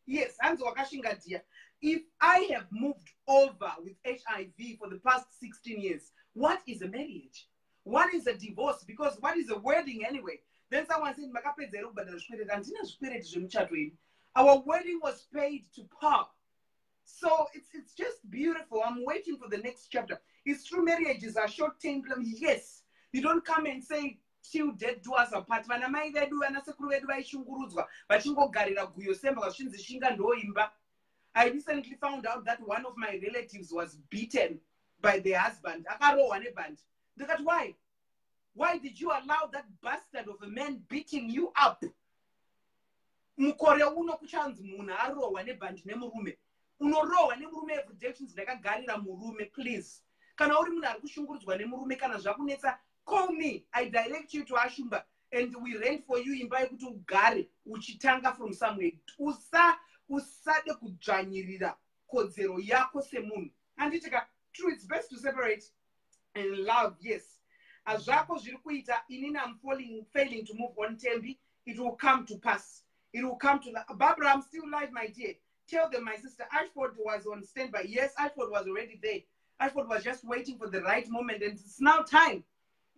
Yes, if I have moved over with HIV for the past 16 years, what is a marriage? What is a divorce? Because what is a wedding anyway? Then someone said, our wedding was paid to par. So it's just beautiful. I'm waiting for the next chapter. It's true, marriages are short-term. Yes, you don't come and say, till death do us apart. But I recently found out that one of my relatives was beaten by the husband. Look at why. Why did you allow that bastard of a man beating you up? Unorowa nemurume rejections ndakagarira murume, please. Kana uri munhu ari kushungurudzwa nemurume kana zvakunetsa, call me. I direct you to Ashumba and we rent for you imba yekuti ugare uchitanga from somewhere. Usade kudzvanyirira kodzero yako semunhu. Handitika, true, it's best to separate and love, yes. Azvako zviri kuita, inini I'm failing to move on, Tembi. It will come to pass. It will come to Barbara, I'm still live, my dear. Tell them my sister Ashford was on standby. Yes, Ashford was already there. Ashford was just waiting for the right moment, and it's now time.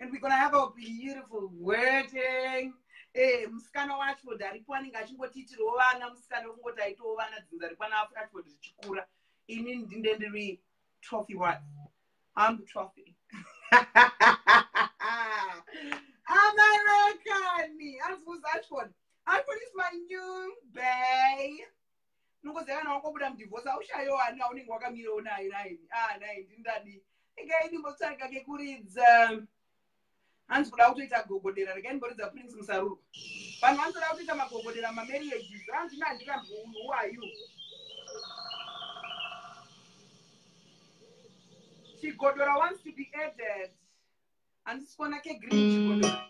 And we're gonna have a beautiful wedding. Hey, Muskana Ashford, Arikwani Gashingotiti Rovana, Muskana Taitowana, Zaripana Ashford Chikura, in Indendary trophy what? I'm the trophy. American me. As was Ashford. Ashford is my new bae. Nungozeka nawo kobuda mdivorce awushayo ana uningi wakamira unayo nayi nayi ndindadi ikaini motsaga ke kuridza hanzi kuda kutoita gogodera rega nimboridza Prince Musaruru vanhu vanotoda kutoita magogodera mamarriages hanzi nandikambounu who are you chigodora wants to be added handisi kuona ke green chigodora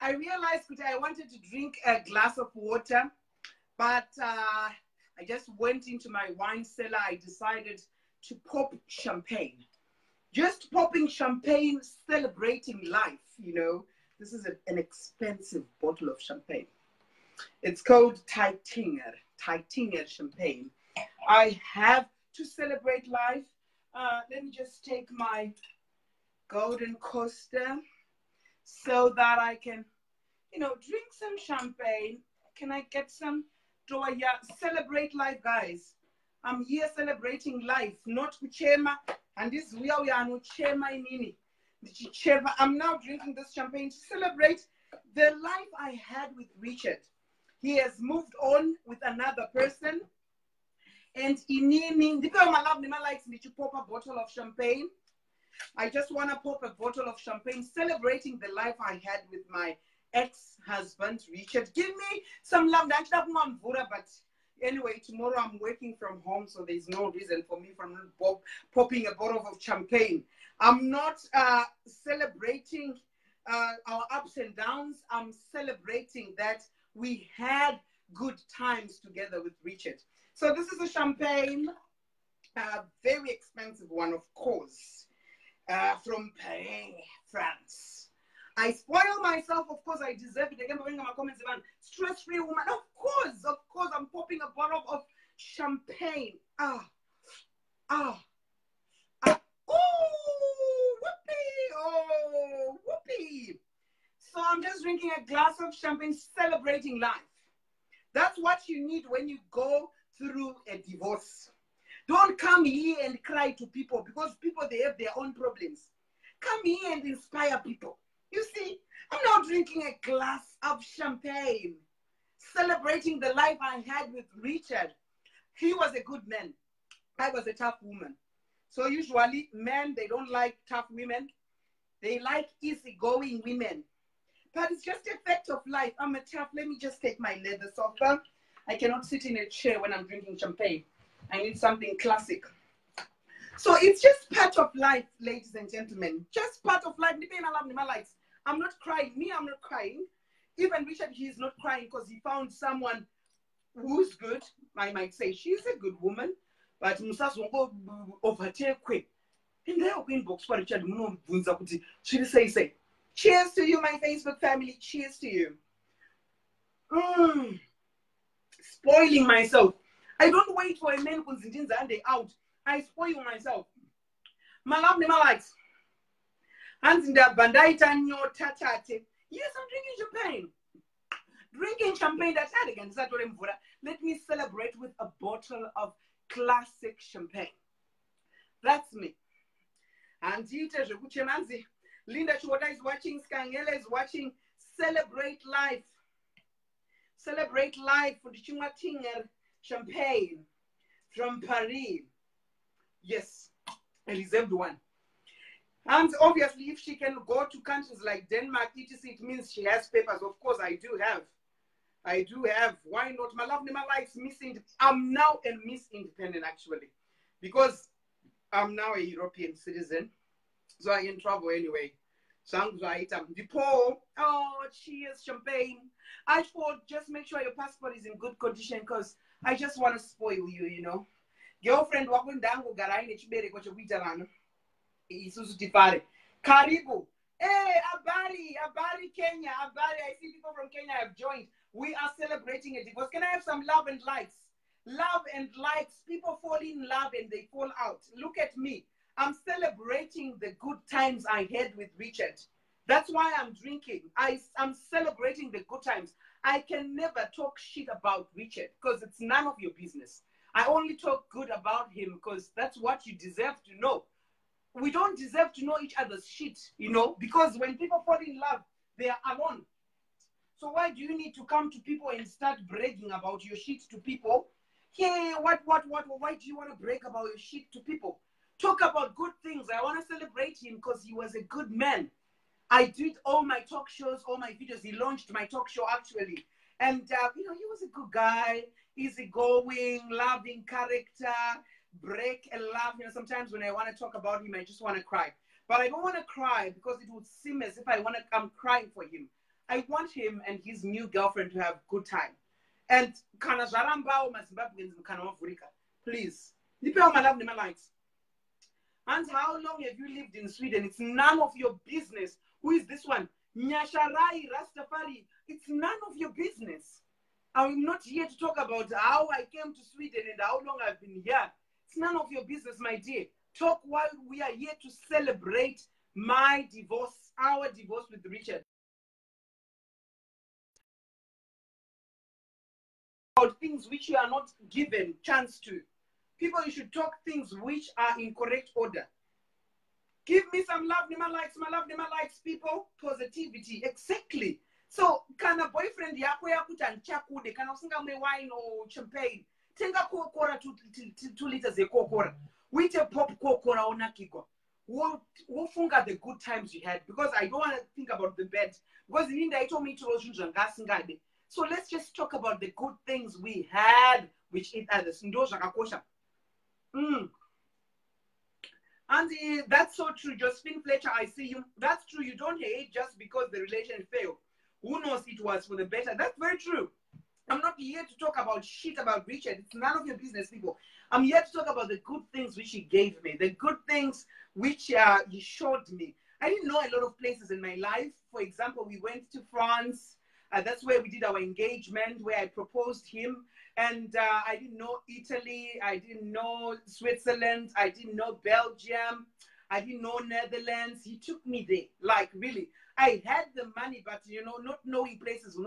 I realized that I wanted to drink a glass of water, but I just went into my wine cellar. I decided to pop champagne. Just popping champagne, celebrating life, you know. This is an expensive bottle of champagne. It's called Tatelicious champagne. I have to celebrate life. Let me just take my golden coaster so that I can, you know, drink some champagne. Can I get some? Do I celebrate life, guys? I'm here celebrating life, not kuchema. And this we are no chema inini. I'm now drinking this champagne to celebrate the life I had with Richard. He has moved on with another person. And inini, because my love, my likes me to pop a bottle of champagne. I just want to pop a bottle of champagne, celebrating the life I had with my ex-husband, Richard. Give me some love. But anyway, tomorrow I'm working from home, so there's no reason for me from popping a bottle of champagne. I'm not celebrating our ups and downs. I'm celebrating that we had good times together with Richard. So this is a champagne, very expensive one, of course, from Paris, France. I spoil myself, of course, I deserve it. Again, my comments about stress-free woman. Of course, I'm popping a bottle of champagne. Oh, whoopee. So I'm just drinking a glass of champagne, celebrating life. That's what you need when you go through a divorce. Don't come here and cry to people, because people, they have their own problems. Come here and inspire people. You see, I'm now drinking a glass of champagne, celebrating the life I had with Richard. He was a good man. I was a tough woman. So usually men, they don't like tough women. They like easygoing women. But it's just a fact of life. I'm a tough. Let me just take my leather sofa. I cannot sit in a chair when I'm drinking champagne. I need something classic. So it's just part of life, ladies and gentlemen. Just part of life. I'm not crying. I'm not crying. Even Richard, he is not crying because he found someone who's good. I might say she's a good woman. But Musas won't go overtake quick. In their inbox for Richard, should say. Cheers to you, my Facebook family. Cheers to you. Spoiling myself. I don't wait for a man who's in and they out. I spoil myself. My love, my likes. Hands in the bandaita nyo tatate. Yes, I'm drinking champagne. Drinking champagne, that's elegant. Let me celebrate with a bottle of classic champagne. That's me. And Linda Chwota is watching. Skangela is watching. Celebrate life. Celebrate life for the Chumatinger champagne from Paris. Yes, a reserved one. And obviously, if she can go to countries like Denmark, etc., it means she has papers. Of course, I do have. Why not? My love, my likes missing. I'm now a Miss Independent, actually, because I'm now a European citizen. So I can travel anyway. Sounds right. Oh, cheers, champagne. I thought just make sure your passport is in good condition, because I just want to spoil you, you know. Girlfriend, wakundango garaine chibere kocho kuitarana. Isusu tifare. Karibu. Hey, Abari, Kenya. Abari, I see people from Kenya have joined. We are celebrating a divorce. Can I have some love and likes? Love and likes. People fall in love and they fall out. Look at me. I'm celebrating the good times I had with Richard. That's why I'm drinking. I'm celebrating the good times. I can never talk shit about Richard because it's none of your business. I only talk good about him because that's what you deserve to know. We don't deserve to know each other's shit, you know, because when people fall in love, they are alone. So why do you need to come to people and start bragging about your shit to people? Hey, why do you want to brag about your shit to people? Talk about good things. I want to celebrate him because he was a good man. I did all my talk shows, all my videos. He launched my talk show, actually. And, you know, he was a good guy, easygoing, loving character, break and laugh. You know, sometimes when I want to talk about him, I just want to cry. But I don't want to cry because it would seem as if I'm crying for him. I want him and his new girlfriend to have good time. And please, my likes. And how long have you lived in Sweden? It's none of your business. Who is this one? Nyasharai Rastafari. It's none of your business. I'm not here to talk about how I came to Sweden and how long I've been here. It's none of your business, my dear. Talk while we are here to celebrate my divorce, our divorce with Richard. About things which you are not given chance to. People, you should talk things which are in correct order. Give me some love, my likes, people. Positivity. Exactly. So kana boyfriend yako yakuti andichakude kana usingamwe wine or champagne, tenga kokora 2 liters yekokora, uite pop kokora onakigwa. Wofunga the good times you had, because I don't want to think about the bad, because Linda told me to. So let's just talk about the good things we had with each other. And that's so true. Josephine Fletcher, I see you. That's true. You don't hate just because the relation failed. Who knows it was for the better? That's very true. I'm not here to talk about shit about Richard. It's none of your business, people. I'm here to talk about the good things which he gave me, the good things which he showed me. I didn't know a lot of places in my life. For example, we went to France. That's where we did our engagement, where I proposed him. And I didn't know Italy. I didn't know Switzerland. I didn't know Belgium. I didn't know Netherlands. He took me there. Like, really. I had the money, but, you know, not knowing places.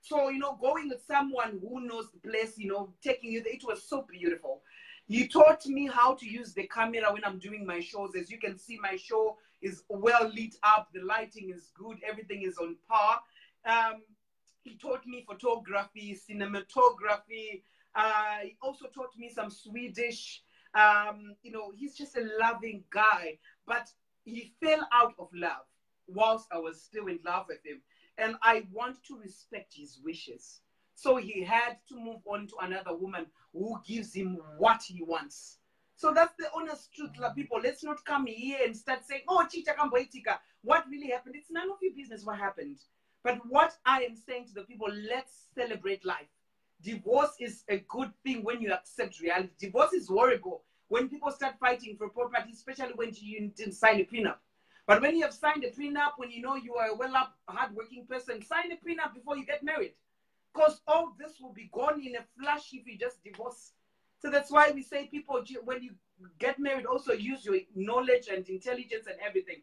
So, you know, going with someone who knows the place, you know, taking you there, it was so beautiful. He taught me how to use the camera when I'm doing my shows. As you can see, my show is well lit up. The lighting is good. Everything is on par. He taught me photography, cinematography. He also taught me some Swedish. You know, he's just a loving guy. But he fell out of love whilst I was still in love with him. And I want to respect his wishes. So he had to move on to another woman who gives him what he wants. So that's the honest truth, people. Let's not come here and start saying, oh, chicha kamboitika. What really happened? It's none of your business what happened. But what I am saying to the people, let's celebrate life. Divorce is a good thing when you accept reality. Divorce is horrible when people start fighting for property, especially when you didn't sign a prenup. But when you have signed a prenup, when you know you are a well-up, hard-working person, sign a prenup before you get married. Because all this will be gone in a flash if you just divorce. So that's why we say, people, when you get married, also use your knowledge and intelligence and everything.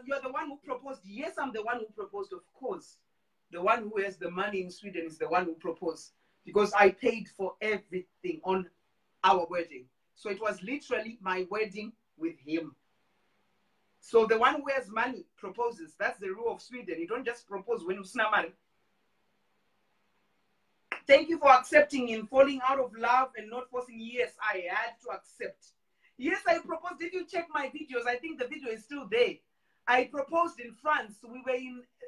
You're the one who proposed. Yes, I'm the one who proposed, of course. The one who has the money in Sweden is the one who proposed. Because I paid for everything on our wedding. So it was literally my wedding with him. So the one who has money proposes. That's the rule of Sweden. You don't just propose when you snap money. Thank you for accepting in falling out of love and not forcing. Yes, I had to accept. Yes, I proposed. If you check my videos, I think the video is still there. I proposed in France. We were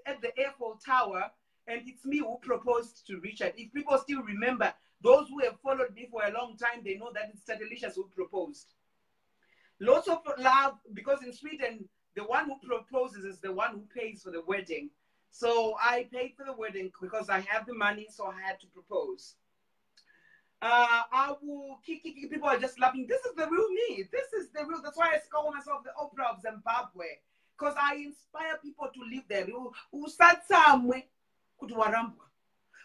at the Eiffel Tower, and it's me who proposed to Richard. If people still remember, those who have followed me for a long time, they know that it's Tatelicious who proposed. Lots of love, because in Sweden, the one who proposes is the one who pays for the wedding. So I paid for the wedding because I have the money, so I had to propose. People are just laughing. This is the real me. This is the real. That's why I call myself the Oprah of Zimbabwe. Because I inspire people to live their real.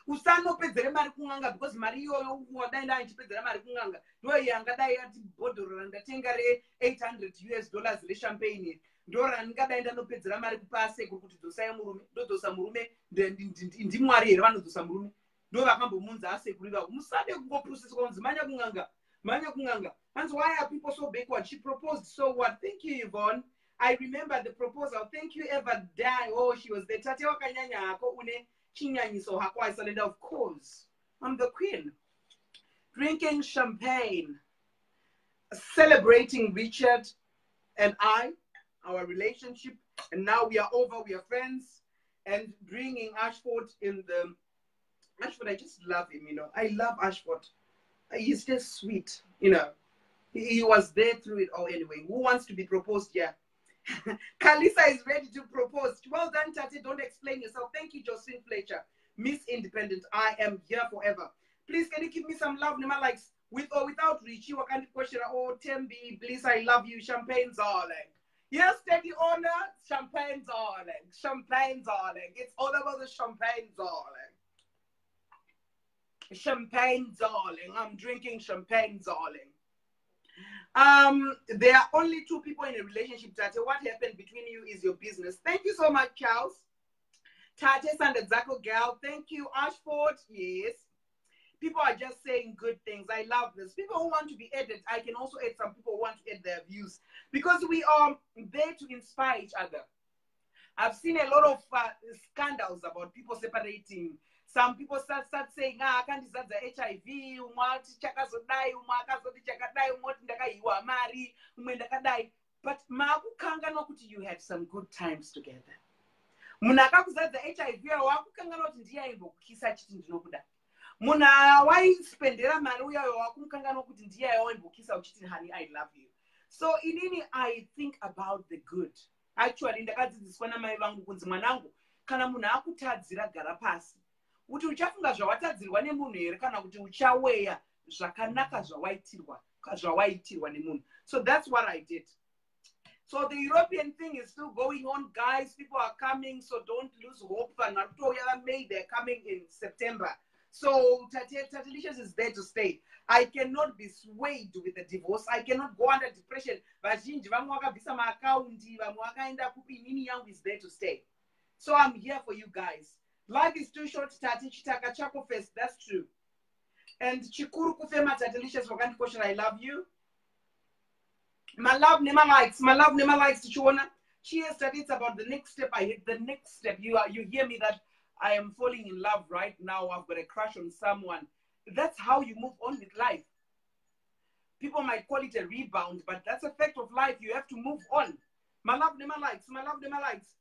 Usanopedzere mari kunganga, because mari iyoyo wadaenda anchipedzera mari kunganga ndo yangadai ati bhodhoro randatenga $800 rechampagne ndo randingadaenda ndopedzera mari kupase kuti dzosai murume ndodosa murume ndimwari here vanodzosa murume ndo vakambomunza asekuru ivavo musade kungopusiswa kunzi manya kunganga. And why are people so backward? She proposed, so what? Thank you, Yvonne. I remember the proposal. Thank you, Eva Dan. Oh, she was the tate wakanyanya ako une chinyanyiso hako. I said, of course, I'm the queen. Drinking champagne, celebrating Richard and I, our relationship, and now we are over, we are friends, and bringing Ashford in the... Ashford, I just love him, you know. I love Ashford. He's just sweet, you know. He was there through it all anyway. Who wants to be proposed here? Kalisa is ready to propose. Well done, Tate. Don't explain yourself. Thank you, Josephine Fletcher. Miss Independent. I am here forever. Please, can you give me some love? Nima likes with or without Richie. What kind of question? Oh, Tembi, please, I love you. Champagne darling. Yes, steady honor. Champagne darling. Champagne darling. It's all about the champagne darling. Champagne darling. I'm drinking champagne darling. There are only two people in a relationship, Tate. What happened between you is your business. Thank you so much, Charles. Tate Sandazako girl. Thank you, Ashford. Yes. People are just saying good things. I love this. People who want to be added, I can also add some people who want to add their views. Because we are there to inspire each other. I've seen a lot of scandals about people separating. Some people start saying, I can't decide the HIV, but you had some good times together. Munaka kuzadza HIV wakukangana kuti ndiyaimbokukhisa chiti ndinokuda. Muna waispendera mari uyayo wakumukangana kuti ndiyaimbokukhisa uchiti honey I love you. So inini I think about the good. Actually ndakadzidziswa namai vangu kunzi mwanangu kana munhu akutadzira gara pasi. Kuti uchafunga zvawatadzirwa nemunhu here kana kuti uchaweya zvakanaka zvawaitirwa nemunhu. So that's what I did. So the European thing is still going on, guys. People are coming, so don't lose hope. May they're coming in September. So Tatelicious is there to stay. I cannot be swayed with the divorce. I cannot go under depression. Is there to stay. So I'm here for you guys. Life is too short. Tatichitaka Chako Fest. That's true. And Chikuru Kufema Tatelicious Organic Question. I love you. My love never likes. My love never likes. Chiona. Cheers. That it's about the next step. I hit the next step. You hear me that I am falling in love right now. I've got a crush on someone. That's how you move on with life. People might call it a rebound, but that's a fact of life. You have to move on. My love never likes. My love never likes.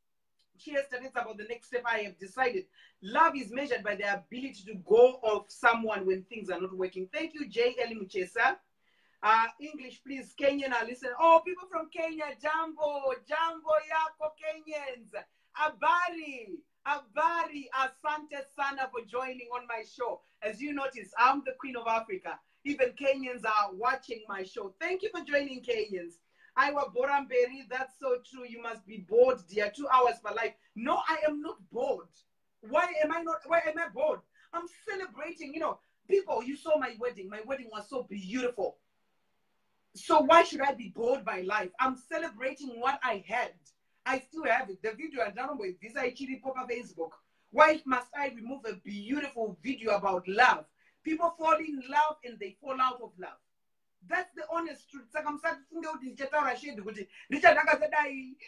Cheers. That it's about the next step. I have decided. Love is measured by the ability to go off someone when things are not working. Thank you, J. Eli Muchesa. English, please. Kenyan are listening. Oh, people from Kenya, Jambo, Yako Kenyans. Abari, asante sana for joining on my show. As you notice, I'm the Queen of Africa. Even Kenyans are watching my show. Thank you for joining, Kenyans. Iwa Boramberi, that's so true. You must be bored, dear. 2 hours per life. No, I am not bored. Why am I bored? I'm celebrating. You know, people, you saw my wedding. My wedding was so beautiful. So why should I be bored by life? I'm celebrating what I had. I still have it. The video I done with this I chili pop on Facebook. Why must I remove a beautiful video about love? People fall in love and they fall out of love. That's the honest truth.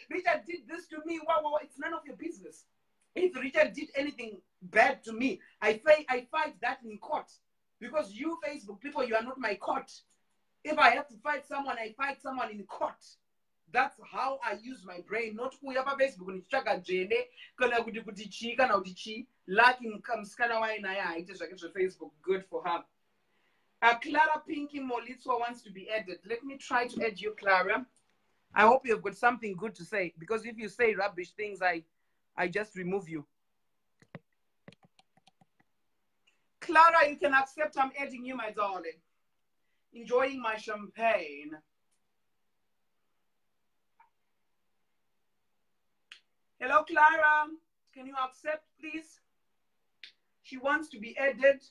Richard did this to me. Wow, it's none of your business. If Richard did anything bad to me, I fight that in court. Because you Facebook people, you are not my court. If I have to fight someone, I fight someone in court. That's how I use my brain. Not who you have Facebook on Facebook. Good for her. Clara Pinky Molitswa wants to be added. Let me try to add you, Clara. I hope you've got something good to say. Because if you say rubbish things, I just remove you. Clara, you can accept I'm adding you, my darling. Enjoying my champagne. Hello, Clara. Can you accept, please? She wants to be added.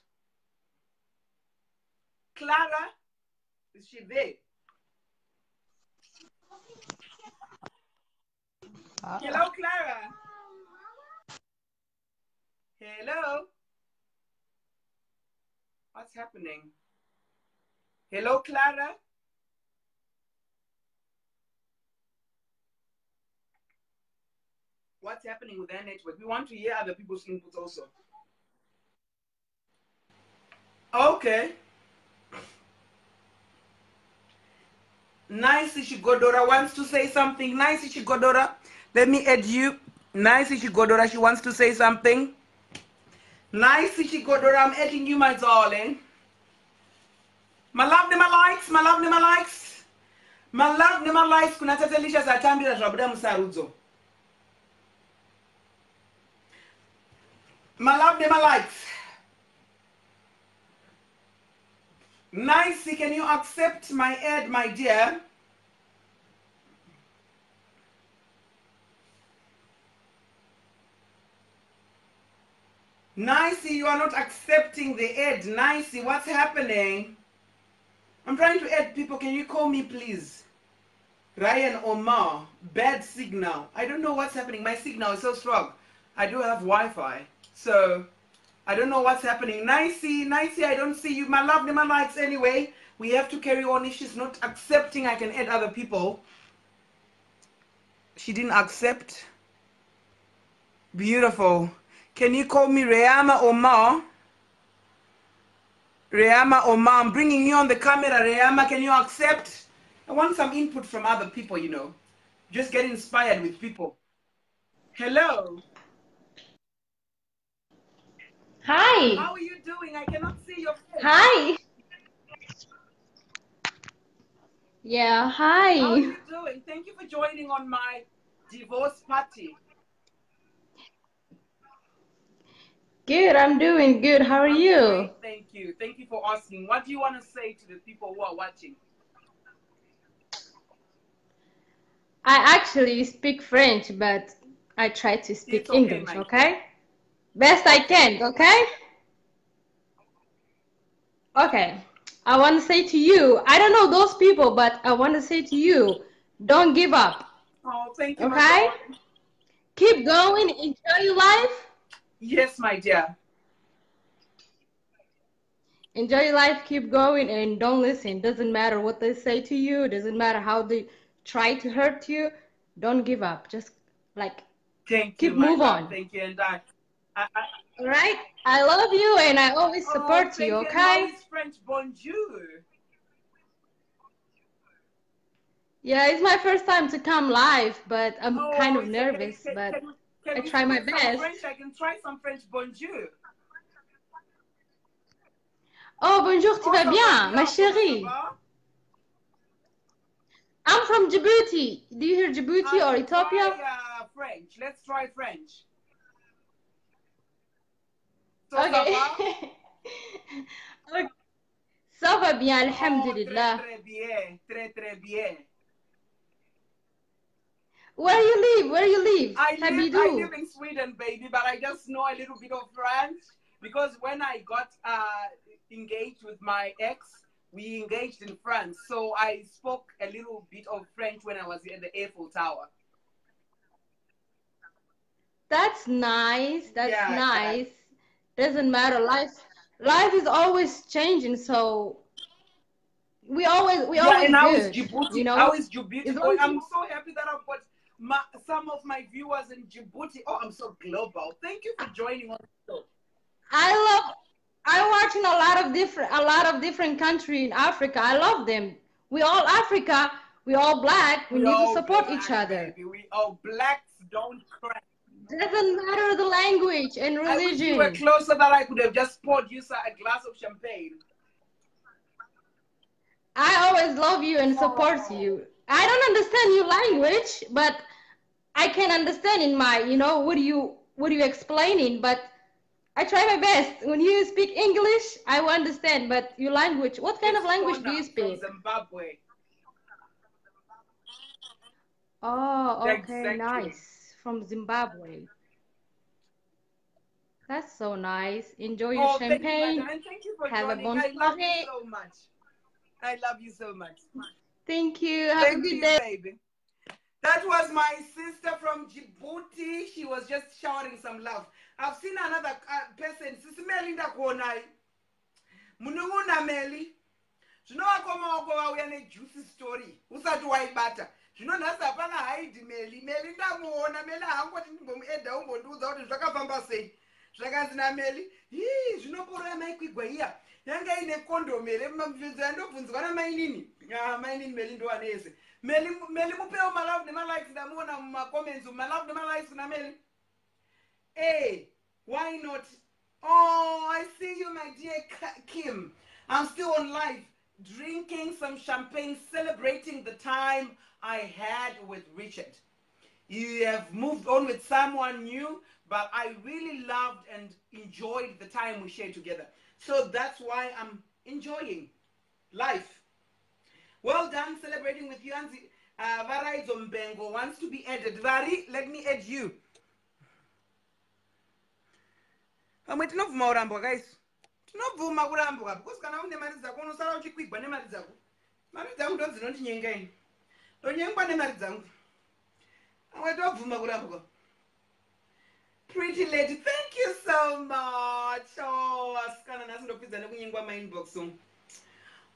Clara, is she there? Hello, Clara. Hello. What's happening? Hello, Clara. What's happening with their network? We want to hear other people's inputs also. Okay. Nice Ishigodora wants to say something. Nice Ishigodora. Let me add you. Nice Ishigodora. She wants to say something. Nice Ishigodora. I'm adding you, my darling. My love, my likes. My love, my likes. My love, my likes. Kuna Tatelicious atambira zvabuda musarudzo. My love, my likes. Nice. Can you accept my ad, my dear? Nicey, you are not accepting the ad. Nicey, what's happening? I'm trying to add people. Can you call me, please? Ryan Omar. Bad signal. I don't know what's happening. My signal is so strong. I do have Wi-Fi. So, I don't know what's happening. Nicey, Nicey, I don't see you. My love, my likes anyway. We have to carry on. If she's not accepting, I can add other people. She didn't accept. Beautiful. Can you call me Rehama Omar? Rehama Omar, I'm bringing you on the camera. Rehama, can you accept? I want some input from other people, you know. Just get inspired with people. Hello. Hi. How are you doing? I cannot see your face. Hi. Yeah, hi. How are you doing? Thank you for joining on my divorce party. Good, I'm doing good. How are I'm you? great, thank you. Thank you for asking. What do you want to say to the people who are watching? I actually speak French, but I try to speak English, okay? Best I can, okay? Okay. I want to say to you, I don't know those people, but I want to say to you, don't give up. Oh, thank you, my Okay? darling. Keep going, enjoy your life. Yes, my dear. Enjoy your life, keep going, and don't listen. Doesn't matter what they say to you, doesn't matter how they try to hurt you. Don't give up. Just like keep My move love. on. Thank you. And All right? I love you and I always support you, thank you. And how okay? is French bonjour? Yeah, it's my first time to come live, but I'm kind of So nervous, but can I we try my speak some best. French? I can try some French bonjour. Oh, bonjour, tu vas bien, ma chérie? I'm from Djibouti. Do you hear Djibouti or Ethiopia? Try French. Let's try French. So Okay. Okay. Ça va bien, alhamdulillah. Très bien. Très bien. Where you live? Where you live? I live in Sweden, baby, but I just know a little bit of French because when I got engaged with my ex, we engaged in France. So I spoke a little bit of French when I was in the Eiffel Tower. That's nice. That's nice. Doesn't matter. Life is always changing, so we always and how is good. Djibouti? You know? How is Djibouti? I'm so happy that I've got some of my viewers in Djibouti. Oh, I'm so global. Thank you for joining on the show. I'm watching a lot of different countries in Africa. I love them. We all Africa. We all black. We need to support each other. Baby. We all blacks don't cry. Doesn't matter the language and religion. I wish you were closer that I could have just poured you a glass of champagne. I always love you and support you. I don't understand your language, but I can understand in my, what are you explaining, but I try my best. When you speak English, I will understand, but your language, what kind of language do you speak? From Zimbabwe. Oh, okay, nice. From Zimbabwe. That's so nice. Enjoy your champagne. Thank you for Have joining. a bon I love you so much. I love you so much. Thank you. Have a good day, baby. That was my sister from Djibouti. She was just showering some love. I've seen another person. Sisimelinda konai. Mununguna meli. Zvinowakoma wako vauya nejuicy story usati waibata zvino nhasi hapana haidi meli ndamuona meli haangoti ndimbomuedha umbondiudza kuti zvakafamba sei zvakanzi nameli zvinoporora maikwigwa iya yanga ine kondomu here mabvunzo yandobvunzwa namainini mainini meli ndowanese meli mupewo malove nemalikes ndamuona mumacomments malove nemalikes kuna meli why not? Oh, I see you, my dear Kim. I'm still on live, drinking some champagne, celebrating the time I had with Richard. You have moved on with someone new, but I really loved and enjoyed the time we shared together. So that's why I'm enjoying life. Well done, celebrating with you. Varaizo Mbengo wants to be added. Vari, let me add you. Pamwe tinovhuma urambwa guys. Tinovhuma kurambwa because kana une mari dzako unosara uchikwigwa nemari dzako. Mari dzangu ndo dzinondinyenga ini. Ndonyengwa nemari dzangu. Pamwe tovhuma kurambwa. Pretty lady, thank you so much. Oh, asikana nasi ndopedza nekunyengwa my inbox.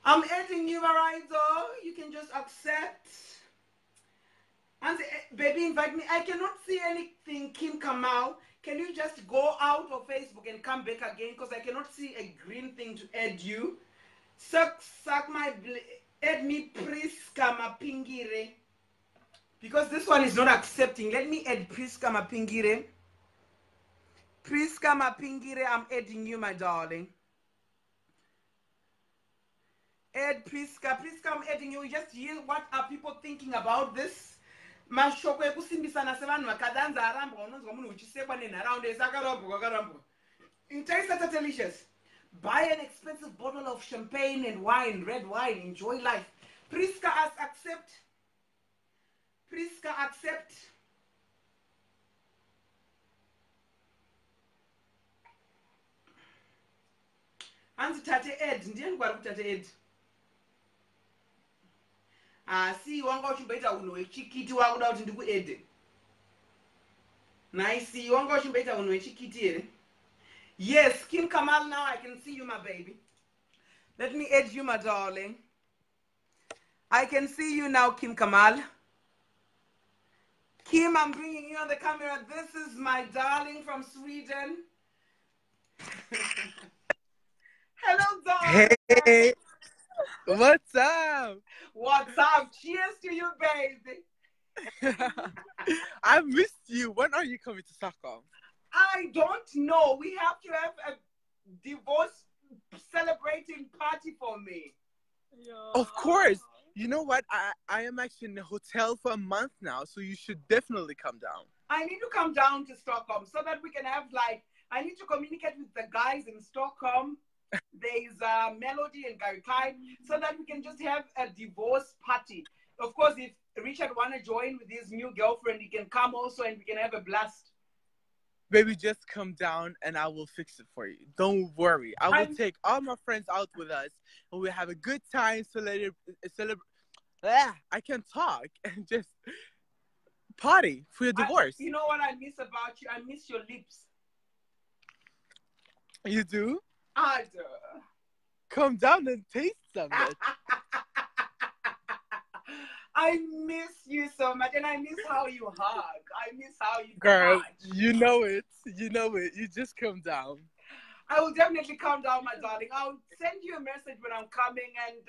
I'm adding you, Varaizo. You can just accept. And baby, invite me. I cannot see anything, Kim Kamau. Can you just go out of Facebook and come back again? Because I cannot see a green thing to add you. Suck my... Add me Priska Mapingire. Because this one is not accepting. Let me add Priska Mapingire. Priska Mapingire, I'm adding you, my darling. Add Priska. Priska, I'm adding you. Just hear what are people thinking about this. Mashoko ekusimbisana sevanhu vakadanza arambwa unonzwa munhu uchisekwa nenharaunda isakarambwa kwakarambwa. Taste Tatelicious. Buy an expensive bottle of champagne and wine, red wine, enjoy life. Priska accept. Priska accept. Hanzi tate Ed, ndiani kwari kutate Ed? Asi wanga uchimboita unhu wechikiti wakuda kuti ndikuedhe. Nice, wanga uchimboita unhu wechikiti here. Yes, Kim Kamal, now I can see you, my baby. Let me add you, my darling. I can see you now, Kim Kamal. Kim, I'm bringing you on the camera. This is my darling from Sweden. Hello, darling. Hey, what's up? What's up? Cheers to you, baby. I missed you. When are you coming to Stockholm? I don't know. We have to have a divorce celebrating party for me. Of course. You know what? I am actually in a hotel for a month now, so you should definitely come down. I need to come down to Stockholm so that we can have I need to communicate with the guys in Stockholm. There's Melody and Gary Kai, so that we can just have a divorce party. Of course, if Richard want to join with his new girlfriend, he can come also and we can have a blast. Baby, just come down and I will fix it for you. Don't worry. I will take all my friends out with us and we'll have a good time. I can talk and just party for your divorce. You know what I miss about you? I miss your lips. You do? I do. Come down and taste some of it. I miss you so much, and I miss how you hug. I miss how you Girl, touch. you know it. You know it. You just come down. I will definitely come down, my darling. I'll send you a message when I'm coming, and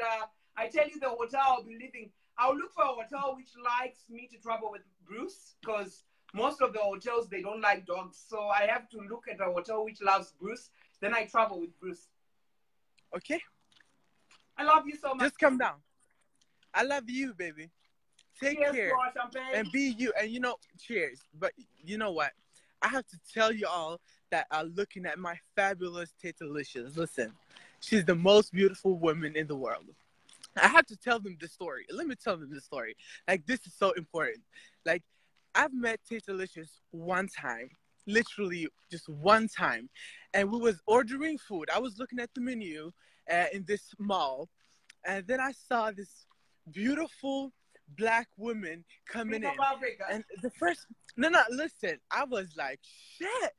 I tell you the hotel I'll be living. I'll look for a hotel which likes me to travel with Bruce, because most of the hotels, they don't like dogs. So I have to look at a hotel which loves Bruce. Then I travel with Bruce. Okay. I love you so much. Just come down. I love you, baby. Take Cheers, care and be you. And you know, cheers. But you know what? I have to tell you all that are looking at my fabulous Tatelicious. Listen, she's the most beautiful woman in the world. I have to tell them the story. Let me tell them the story. Like, this is so important. Like, I've met Tatelicious one time. Literally just one time. And we was ordering food. I was looking at the menu in this mall. And then I saw this beautiful black woman coming in. And the first, listen, I was like, shit,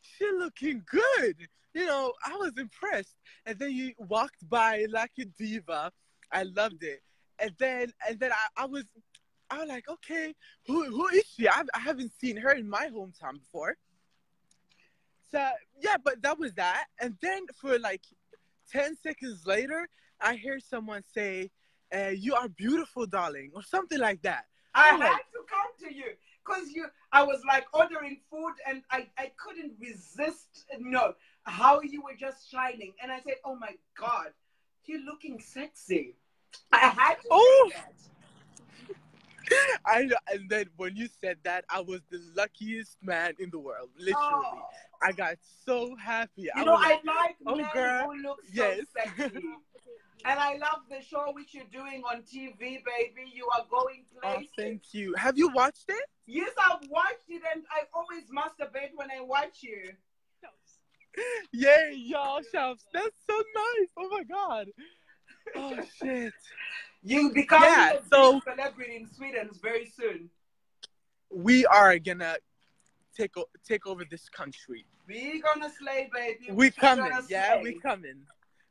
she looking good. You know, I was impressed. And then you walked by like a diva. I loved it. And then I was like, okay, who is she? I haven't seen her in my hometown before. So, yeah, but that was that. And then for like 10 seconds later, I hear someone say, you are beautiful, darling, or something like that. I had to come to you because I was like ordering food and I couldn't resist, how you were just shining. And I said, oh my God, you're looking sexy. I had to say that. I know, and then when you said that, I was the luckiest man in the world. Literally, I got so happy. I like men who look so sexy. And I love the show which you're doing on TV, baby. You are going places. Oh, thank you. Have you watched it? Yes, I've watched it, and I always masturbate when I watch you. Yay, y'all, Shelves. That's so nice. Oh my God. Oh shit. You become a big celebrity in Sweden very soon. We are gonna take over this country. We gonna slay, baby. We coming. Yeah, we coming.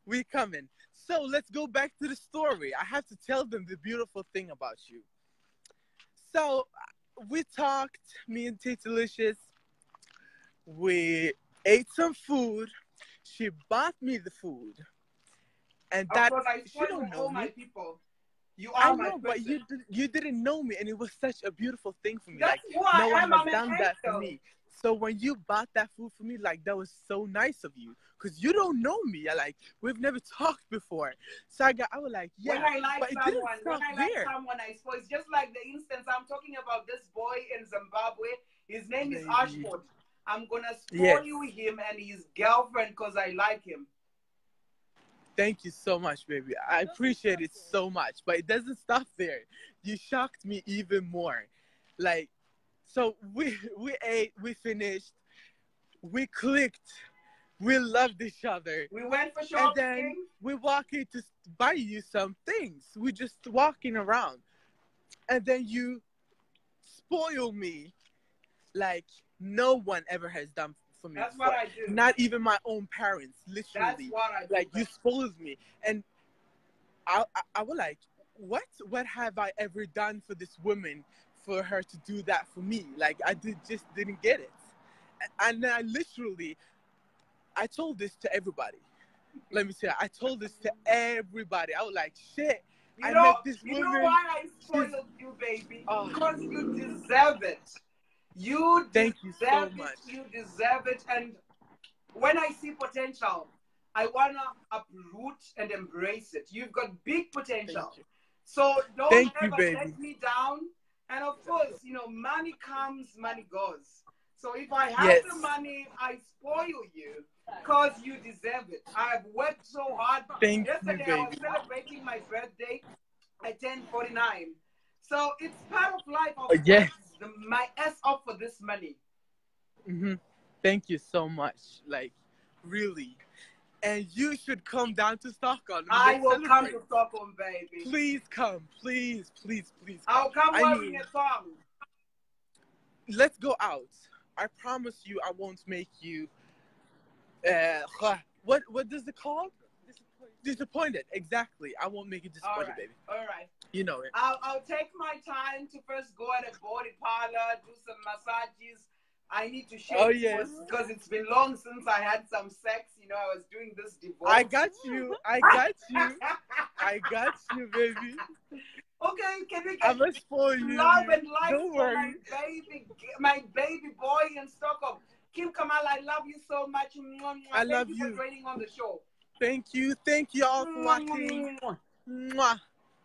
We coming. So let's go back to the story. I have to tell them the beautiful thing about you. So we talked, me and Tatelicious. We ate some food. She bought me the food. And Of that, course, I she spoil don't know all my me. people. You I are my know, but person. you didn't know me, and it was such a beautiful thing for me. That's Like, who I no one am. has I'm an done that for angel. me. So when you bought that food for me, like, that was so nice of you, because you don't know me. Like, we've never talked before. So I was like, yeah. When I like but it someone, didn't stop there. I suppose it's just like the instance I'm talking about. This boy in Zimbabwe, his name is Baby. Ashford. I'm gonna spoil Yes. you him and his girlfriend because I like him. Thank you so much, baby. I appreciate it so much. But it doesn't stop there. You shocked me even more. Like, so we ate, we finished, we clicked, we loved each other. We went for And shopping. then we walking to buy you some things. We just walking around. And then you spoil me like no one ever has done for me That's before. what I do. Not even my own parents, literally. That's what I do. Like, you spoiled me. And I was like, what have I ever done for this woman for her to do that for me? Like, just didn't get it. And then I told this to everybody. Let me tell you, I told this to everybody. I was like, shit, I met this woman. You know why I spoiled you, baby? Because you deserve it. Thank you so much. You deserve it. And when I see potential, I want to uproot and embrace it. You've got big potential. So don't ever let me down. And of course, money comes, money goes. So if I have the money, I spoil you because you deserve it. I've worked so hard. Yesterday, I was celebrating my birthday. I turned 49. So it's part of life. I've worked my ass off for this money. Mm-hmm. Thank you so much. Like, really. And you should come down to Stockholm. I will come to Stockholm, baby. Please come. Please, please, please come. I'll come wearing a song. Let's go out. I promise you I won't make you what does it call? Disappointed. Exactly. I won't make you disappointed, baby. All right. You know it. I'll take my time to first go at a body parlor, do some massages. I need to shave because it's been long since I had some sex. I was doing this divorce. I got you. I got you, baby. Okay, can we I'm gonna spoil you. Love and life Don't for worry. my baby boy in Stockholm. Kim Kamal, I love you so much. I love you for joining on the show. Thank you. Thank you all for watching. Mwah.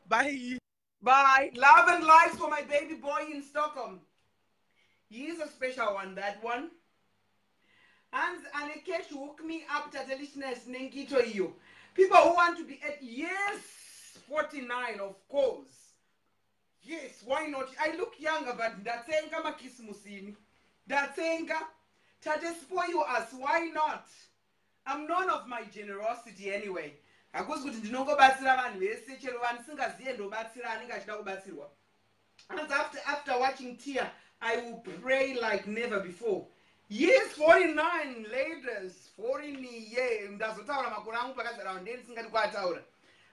Bye. Bye. Love and life for my baby boy in Stockholm. He is a special one, that one. And Anekesh hook me up Tatelicious Nenkito you. People who want to be at 49, of course. Yes, why not? I look younger, but Datenga Makismusini. Datenga. Tate spoil us. Why not? I'm none of my generosity anyway. And after watching Tia, I will pray like never before. Yes, 49 ladies, 40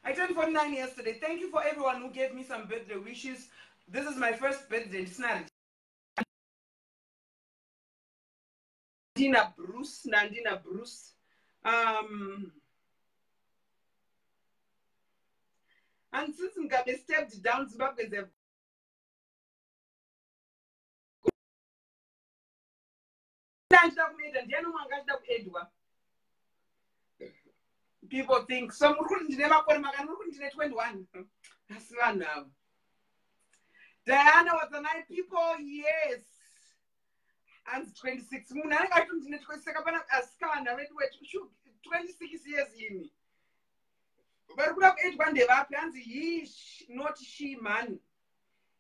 I turned 49 yesterday. Thank you for everyone who gave me some birthday wishes. This is my first birthday. It's not Nandina Bruce. And since Ngabe stepped down, Zimbabwe is people think some 21. That's one now. Diana was the 9 people, yes. And 26. 26 years in. But we have 8 one day, not she, man.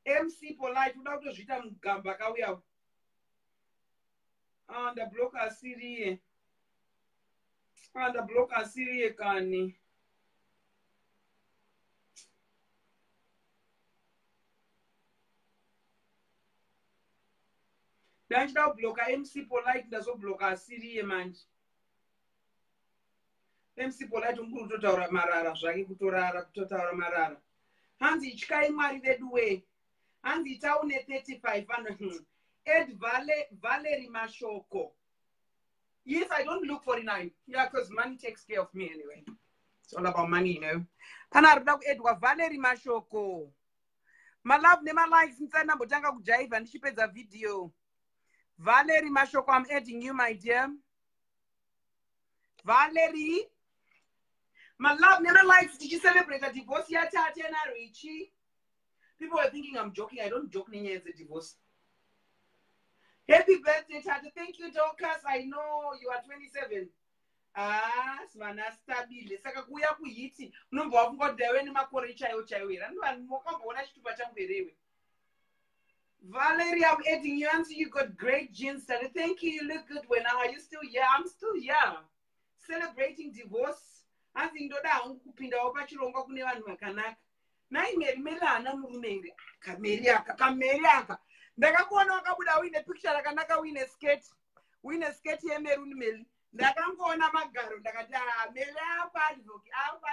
MC Polite, without the Jitam Gamba, we have. And the blocker Syria. And the blocker Syria can. Don't blocker MC Polite does not blocker Syria, man. MC Polite don't go to Marara, Shaggy Kutora, Marara. Hansi Chkai married that way. Hanzi taune 35 Ed Valerie Mashoko. Yes, I don't look 49. Yeah, because money takes care of me anyway. It's all about money, you know. Kana ruda Edwa Valerie Mashoko. My love nema likes insana botanga kujaiva ndishipedza video. Valerie Mashoko, I'm adding you, my dear. Valerie. My love never likes. Did you celebrate a divorce? Yeah, Tatiana Richie. People are thinking I'm joking. I don't joke as a divorce. Happy birthday, Tata. Thank you, Dorcas. I know you are 27. Ah, smana stabile. Saka kuya kuyiti. Unombo wafungo dewe ni makore chayo chayowera. Mwakamba wana chitupa changu berewe. Valerie, I'm adding you. Answer, you got great genes, Tata. Thank you. You look good. When are you still young? I'm still young. Celebrating divorce. Anzi ndoda hangu kupinda wapachirongwa kune vanhu vakanaka. Nai Meri ana murumeri. Kameri aka. Ndakakuona wakabuda uine picture rakanaka uine skate. Uine skate yemeruni Meri. Ndakangoona magaro ndakati Meri apa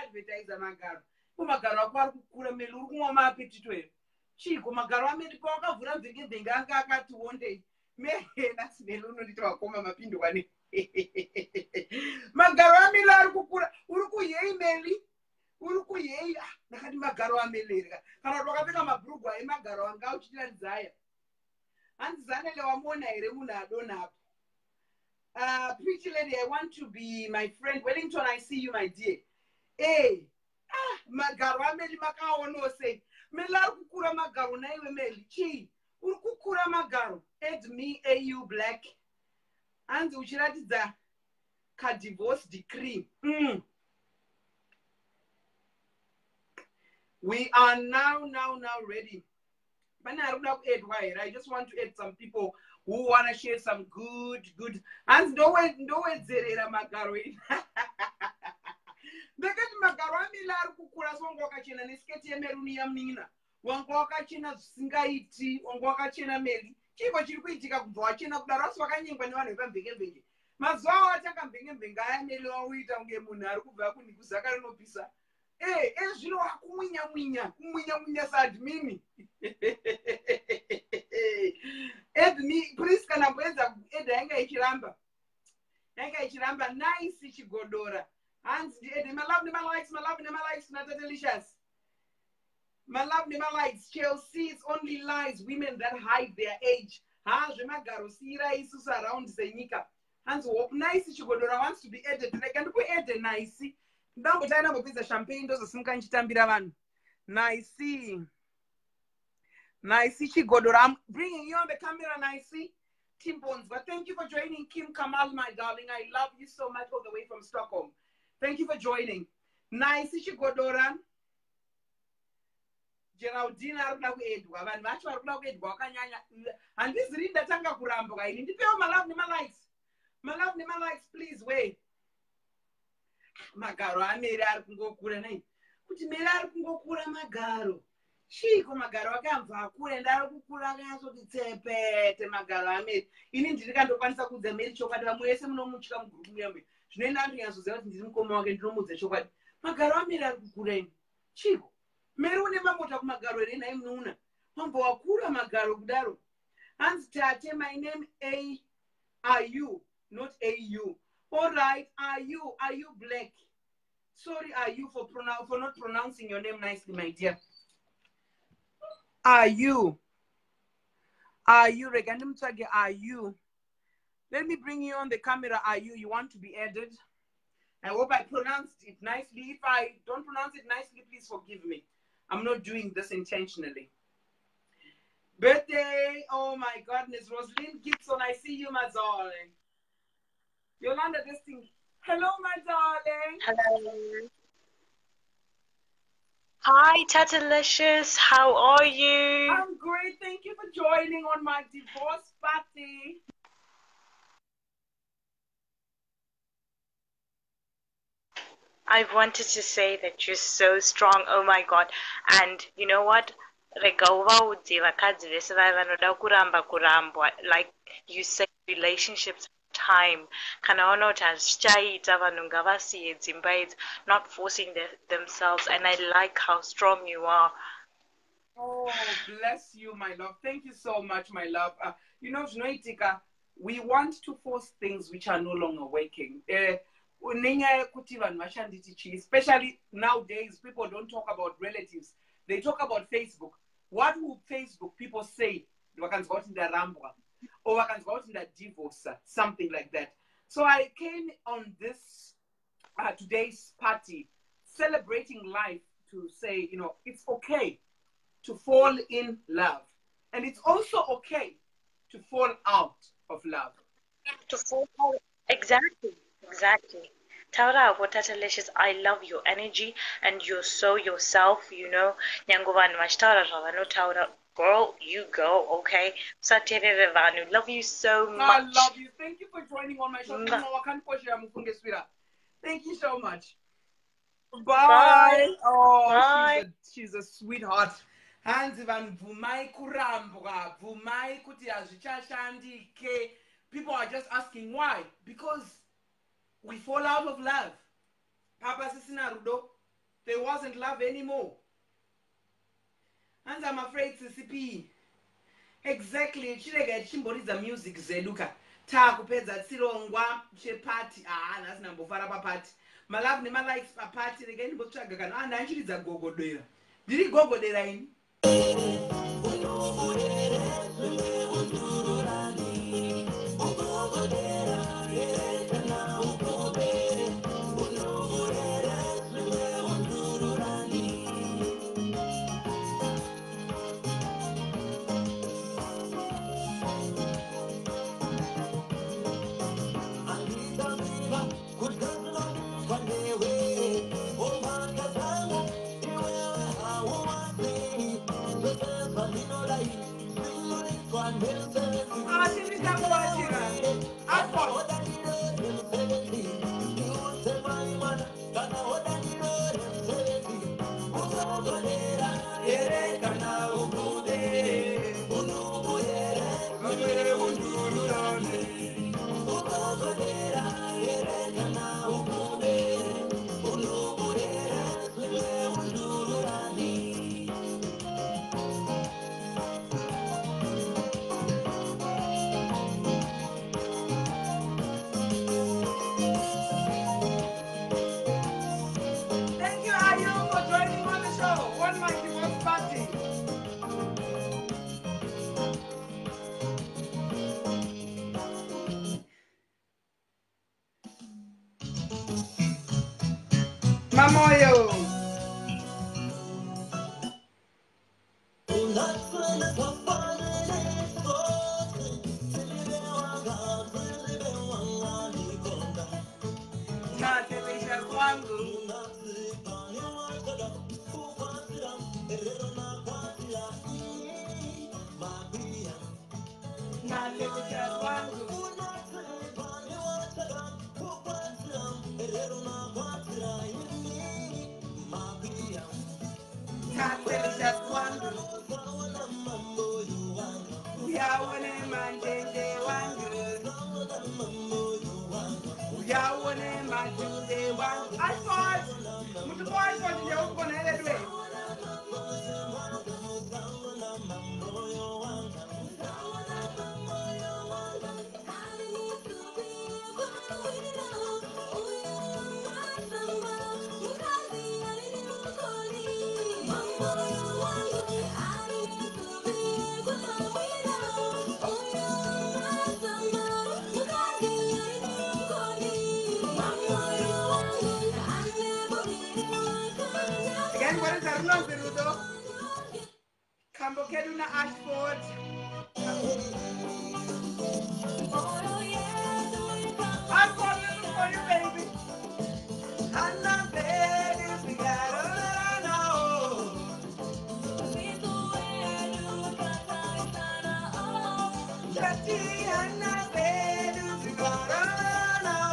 advertise magaro. Magaro ako ari kukura Meri uri kumwa maapetito here. Chiko magaro ameri kwa wakavhura mvenge anga akati one day. Meri nasi Meri unondita wakoma mapindo wane. Magaro ameli ari kukura uri kuyei Meri uri kuyei ndakati magaro ameli kana wakapfeka mabhurugwa emagaro anga uchitiranzaya hanzi zanele wamona here munhu adona apo pretty lady, I want to be my friend. Wellington, I see you, my dear. Hey, magaro ameli makaono sei meli ari kukura magaro naiwe Meli chi uri kukura magaro. Add me AU Black. Hanzi uchiratidza ka divorce decree. We are now ready. But I don't have add wire. I just want to add some people who want to share some good. And no way zerera magaro. Because magaro amila kukura songo kachina nisketi emeruni ya mina. Wango kachina singaiti, wango kachina Meli. Chiko chiri kuitika kubva wachena kudarasi wakanyengwa nevanhu vepamvenge. Mazuva ataka mvenge aya Meli wauita unge munhu ari kubva kuniguzaka rinopisa. Zvino kumwinya saadmini. Edmi please kana kuedza eda yanga ichiramba nice chigodora. Hanzi ed my love never likes not delicious. My love never likes. Chelsea only lies women that hide their age. Zvemagaro sira isusu around zenyika. Hanzi hope nice chigodora wants to be added. Like and we add nice. Ndangotana ndambopedza champagne ndozosimuka nchitambira vanhu. Nice chigodora. I'm bringing you on the camera, Nice. Tim Bonswa. Thank you for joining, Kim Kamal, my darling. I love you so much all the way from Stockholm. Thank you for joining. Nice chigodora. Geraldine arikuda kuedwa. Vanhu vacho varikuda kuedwa wakanyanya. Handiziri ndatanga kurambuka ini. Ndipewo my love nema likes, please wait. Magaro ameri ari kungokura nai. Kuti Meri ari kungokura magaro. Chiko magaro akamva akura ndari kukura akanyasoti tsepete magaro ameri. Ini ndiri kandokwanisa kuudza Meri chokwadi vamwe vese munomutya mugurupu yamwe. Zvinoenda ndinyazoziva kuti ndiri mukoma wake ndinomudza chokwadi. Magaro ameri ari kukura ini. Chiko Meri une mamota kumagaro here nai mununa. Wamba wakura magaro kudaro. Hanzi tate, my name are you, not AU. All right, are you Black? Sorry, are you for not pronouncing your name nicely, my dear. Are you Regandum Tage? Are you? Let me bring you on the camera. Are you want to be added? I hope I pronounced it nicely. If I don't pronounce it nicely, please forgive me. I'm not doing this intentionally. Birthday, oh my goodness, Rosalind Gibson, I see you, my darling. Yolanda, this thing. Hello, my darling. Hello. Hi, Tatelicious. How are you? I'm great. Thank you for joining on my divorce party. I wanted to say that you're so strong. Oh my God. And you know what? Like you say, relationships time. Not forcing themselves. And I like how strong you are. Oh, bless you, my love. Thank you so much, my love. You know, Znoitika, we want to force things which are no longer working. Especially nowadays, people don't talk about relatives. They talk about Facebook. What will Facebook people say? Vakanzwa kuti ndarambwa, or vakanzwa kuti divorce, something like that. So I came on this today's party celebrating life to say, you know, it's okay to fall in love. And it's also okay to fall out of love. To fall out. Exactly. Exactly. Taura, what Tatelicious, I love your energy and you're so yourself, you know. Nyangovan Mashtara, no Taura. Girl, you go, okay? Sateve Vanu, love you so much. I love you. Thank you for joining on my show. Thank you so much. Bye. Bye. Oh, Bye. She's a sweetheart. Hanzi vanhu bvumai kurambwa, bvumai kuti hazvichashandike. People are just asking why. Because we fall out of love. Papa sisina rudo. There wasn't love anymore. And I'm afraid CCP. Exactly. Chirega chimboriza music zeduka. Ta kupedza tsirongwa chepati. Nasina mbofara papati. My love nema likes papati. Again, mbotsvaga kana andanchiridza gogodera. Ndiri gogodera ini. Mamoyo. Keduna Ashford. I'm calling for you, baby. I'm not ready to get on now. Jati, I'm not ready to get on now.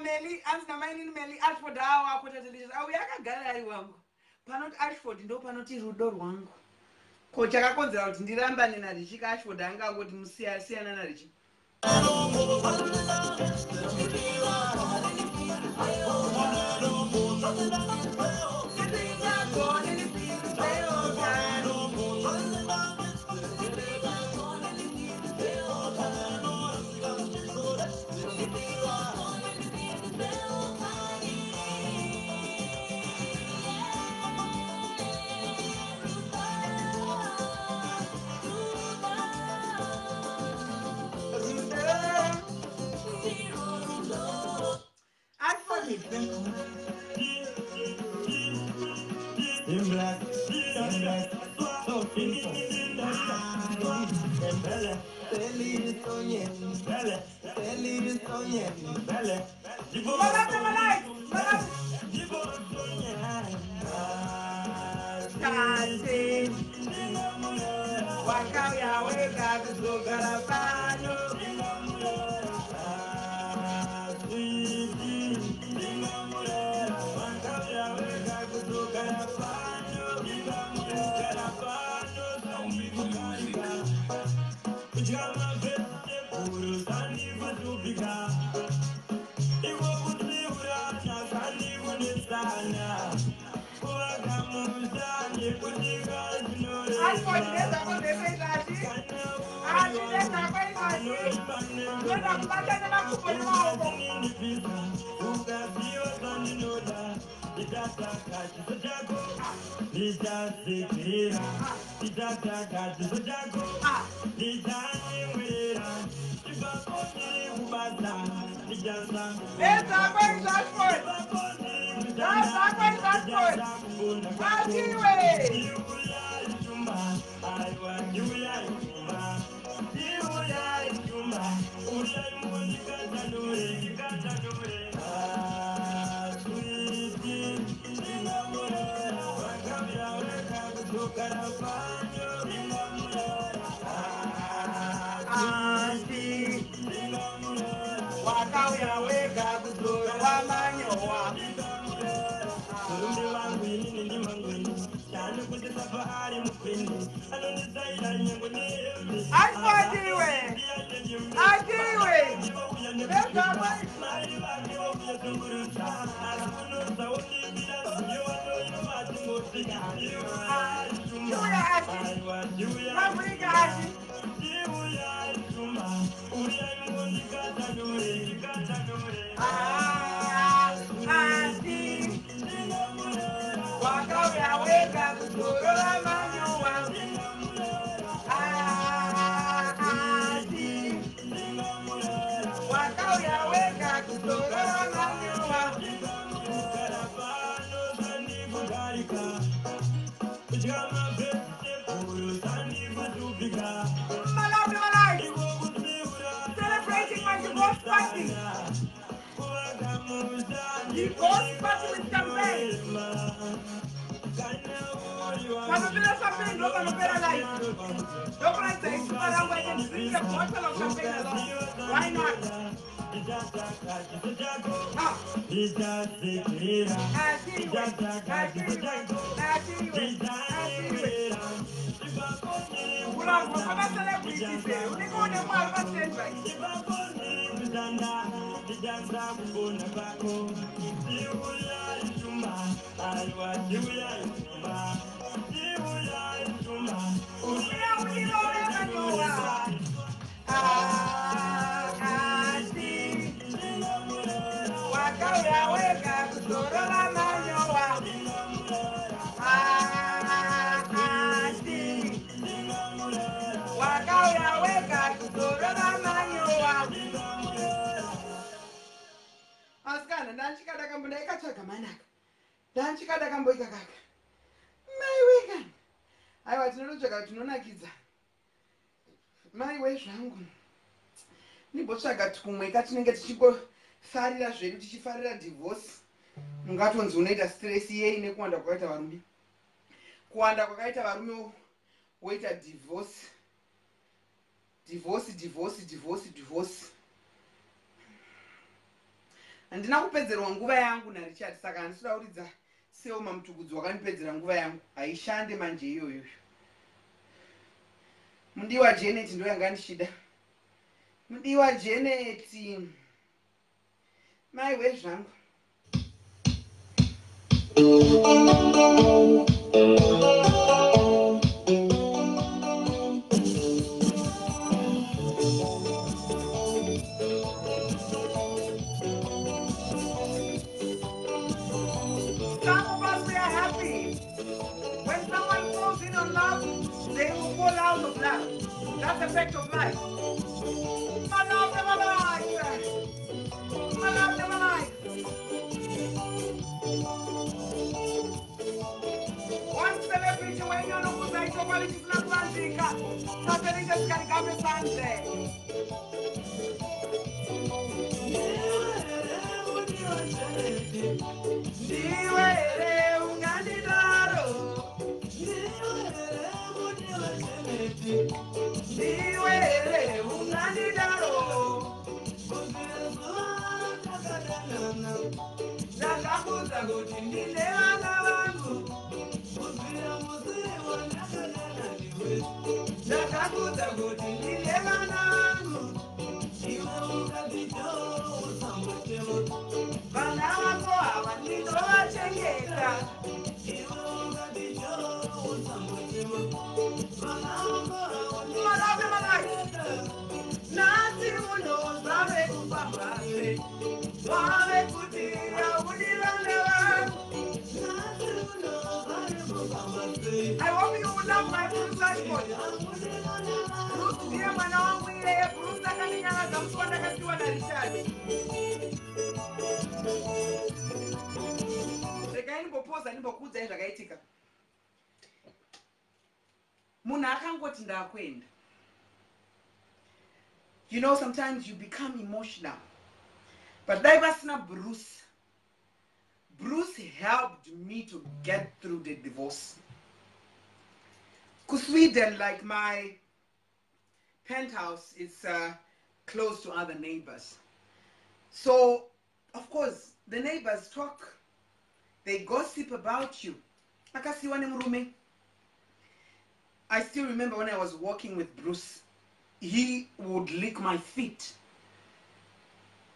Meli, answer my name Meli Ashford our Tatelicious. Oh, we are gallery wangu. Panot Ashford ndo panoti rudo wangu. Kocha kakonzera kuti ndiramba nena Richard Ashford anga kuti musiyana na Richard. Celebrating my divorce party. Divorce party with champagne. Panopera champagne, no panopera light. Don't want to explore and wait and drink a bottle of champagne alone. Why not? Nimbotsvaga tumwe katinenge tichimbofarira zvedu tichifarira divorce. Mungatonzi unoita stress yei nekuwanda kwakaita varume. Kuwanda kwakaita varume woita divorce. handina kupedzerwa nguva yangu naRichard, saka handisida kuridza sewo mamutugudzi wakanipedzera nguva yangu. Haishande manje iyoyo. Mudiwa Janet ndo yanga ndichida. Mudiwa Janet, maiwe zvangu. Some of us, we are happy. When someone falls in on love, they will fall out of love. That's the fact of life. My love, my life. My love, my life. One celebrity when you know who's like somebody is not Franzica. Tatelicious Karigambe Sandberg. I hope you will love my Bruce Ashford. Bruce, dear man, all we have Bruce Nakaniana, the one that has to Richard. The guy in Bopos and Bokuza is a gaitica. Munakan got in the queen. You know, sometimes you become emotional. But that was not Bruce. Bruce helped me to get through the divorce. Because Sweden, like my penthouse, is close to other neighbors. So, of course, the neighbors talk. They gossip about you. I still remember when I was walking with Bruce, he would lick my feet.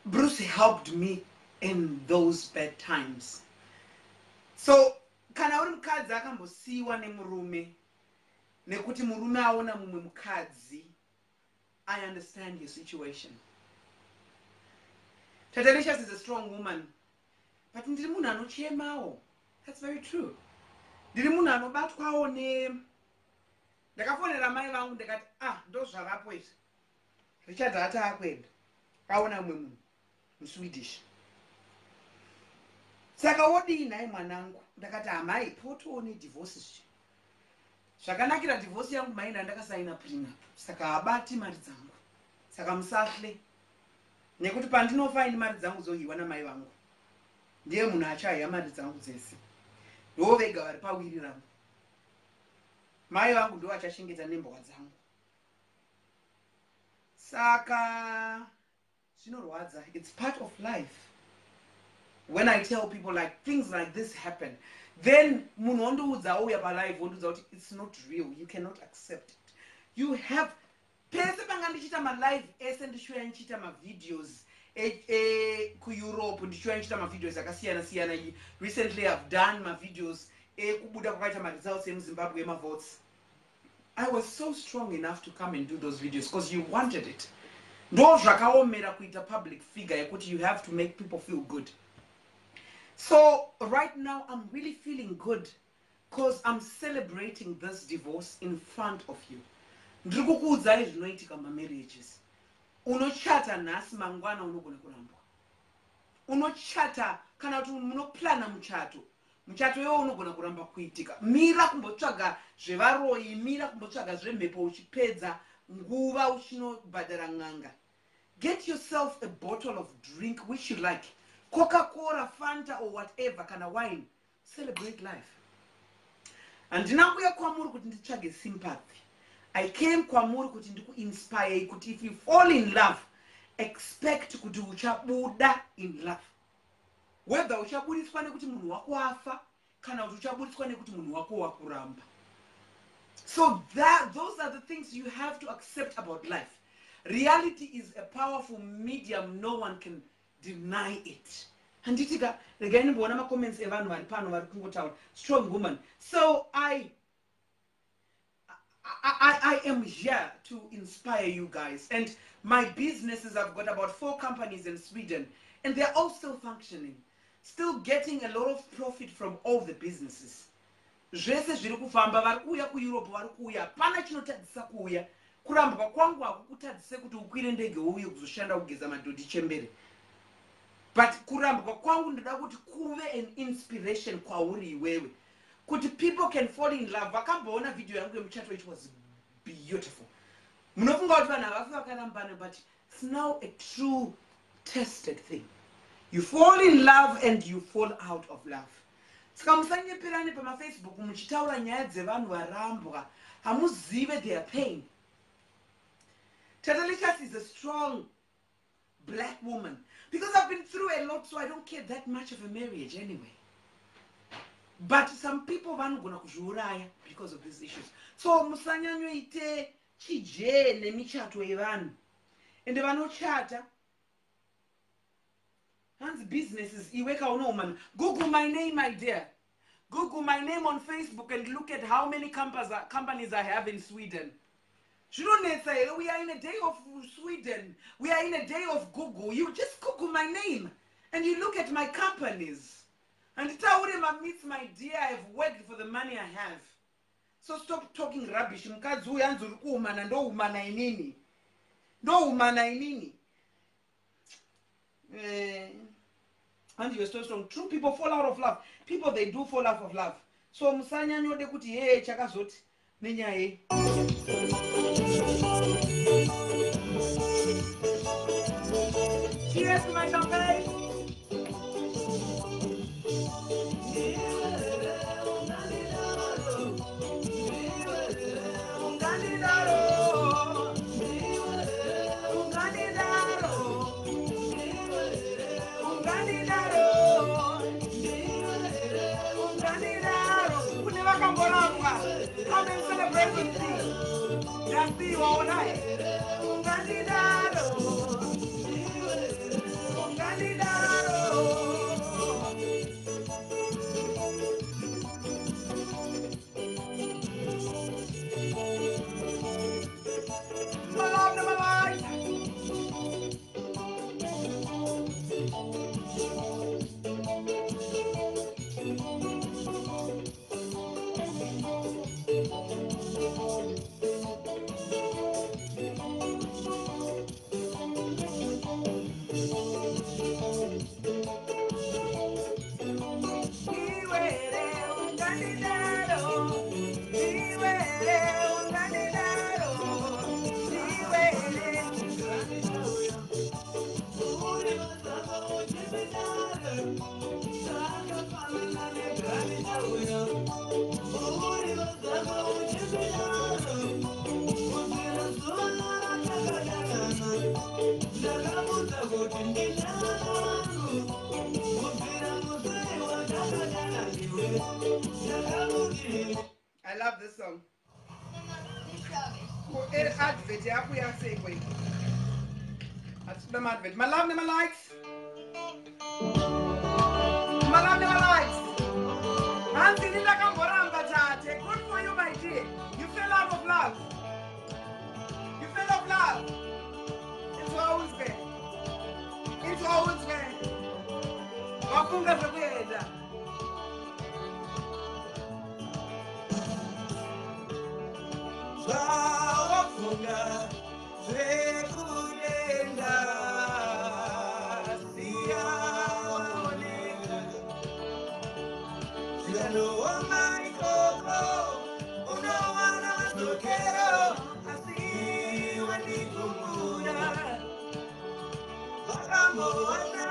Bruce helped me in those bad times. So, kana uri mukadzi akambosiiwa nemurume nekuti murume aona mumwe mukadzi, I understand your situation. Tatelicious is a strong woman, but ndiri munhu anochemawo. That's very true. Ndiri munhu anobatwawo ndakafonera mai vangu ndikati ndo zvavapo izvi. Richard hati akwenda aona mumwe munhu muSwedish. Saka wodii naye mwanangu? Ndakati amai potoone divorce izvi. Zvakanakira divorce yangu mai ndakasaina prenup. Saka habati mari dzangu. Saka musahle. Nekuti pandinofaini mari dzangu zohiwa namai vangu, ndiye munhu achaiya mari dzangu dzese. Ndo vega vari pawiri rangu. Mai vangu ndo achashengeta nembwa dzangu. Saka zvinorwadza. It's part of life. When I tell people like things like this happen, then munhu ondoudza ouya palive ondoudza kuti it's not real. You cannot accept it. You have pese panga ndichita malive ese ndishuya ndichita mavideos ku-Europe, ndishuya ndichita mavideos akasiyana siyana. Recently I've done mavideos kubuda kwakaita ma-results emuZimbabwe ema-votes. I was so strong enough to come and do those videos because you wanted it. Ndo zvakaomera kuita public figure yekuti you have to make people feel good. So right now I'm really feeling good because I'm celebrating this divorce in front of you. Ndiri kukuudzai zvinoitika mumarriages. Unochata nhasi mangwana unogona kurambwa. Unochata kana kuti munoplana muchato. Muchato iwo unogona kuramba kuitika. Mira kumbotsvaga zvevaroyi, mira kumbotsvaga zvemhepo uchipedza nguva uchinobhadhara n'anga. Get yourself a bottle of drink which you like. Coca-Cola, Fanta or whatever, kana wine. Celebrate life. Handina kuuya kwamuri kuti nditsvage sympathy. I came kwamuri kuti ndiku-inspire kuti if you fall in love, expect kuti uchabuda in love. whether uchaburitswa nekuti munhu wako afa kana kuti uchaburitswa nekuti munhu wako wakuramba. So those are the things you have to accept about life. Reality is a powerful medium, no one can deny it. Handitika again bona ma comments evanhu vari pano vari kungotaura strong woman. So I am here to inspire you guys, and my businesses, I've got about 4 companies in Sweden, and they're all still functioning, still getting a lot of profit from all the businesses. Zvese zviri kufamba, vari kuuya kuEurope, vari kuuya, pana chinotadzisa kuuya. Kuramba kwangu hakukutadzise kuti ukwire ndege uuye kuzoshanda kugeza madhodhi chembere. But kuramba kwangu ndoda kuti kuve an inspiration kwauri iwewe, kuti people can fall in love. Vakamboona video yangu yemuchato, it was beautiful. Munofunga kuti vanhu havafi vakarambana, but it's now a true tested thing. You fall in love and you fall out of love. Saka musanyeperane pamafacebook muchitaura nyaya dzevanhu varambwa, hamuzive their pain. Tatelicious is a strong black woman, because I've been through a lot, so I don't care that much of a marriage anyway. But some people vanogona kuzviuraya because of these issues. So musanyanyoite chije nemichato yevanhu. And vanochata, hands businesses iweka unoman. Google my name, my dear. Google my name on Facebook and look at how many companies I have in Sweden. We are in a day of Sweden. We are in a day of Google. You just Google my name and you look at my companies. And Taurema meets my dear, I've worked for the money I have. So stop talking rubbish. And you're so strong. True people fall out of love. People, they do fall out of love. So musanya nyode kuti hey chakazoti nenyaye. Cheers to my champagne. Come and celebrate with me. That's the all night. I love this song. My love, my likes. My love, my likes. Good for you, my dear. You fell out of love. You fell out of love. It's always been. It's always been. Wafunga zokwenda. Wafunga zokwenda. Siano wamani koko, uno wana matokero, asi wanikumbuya. Wakamo wana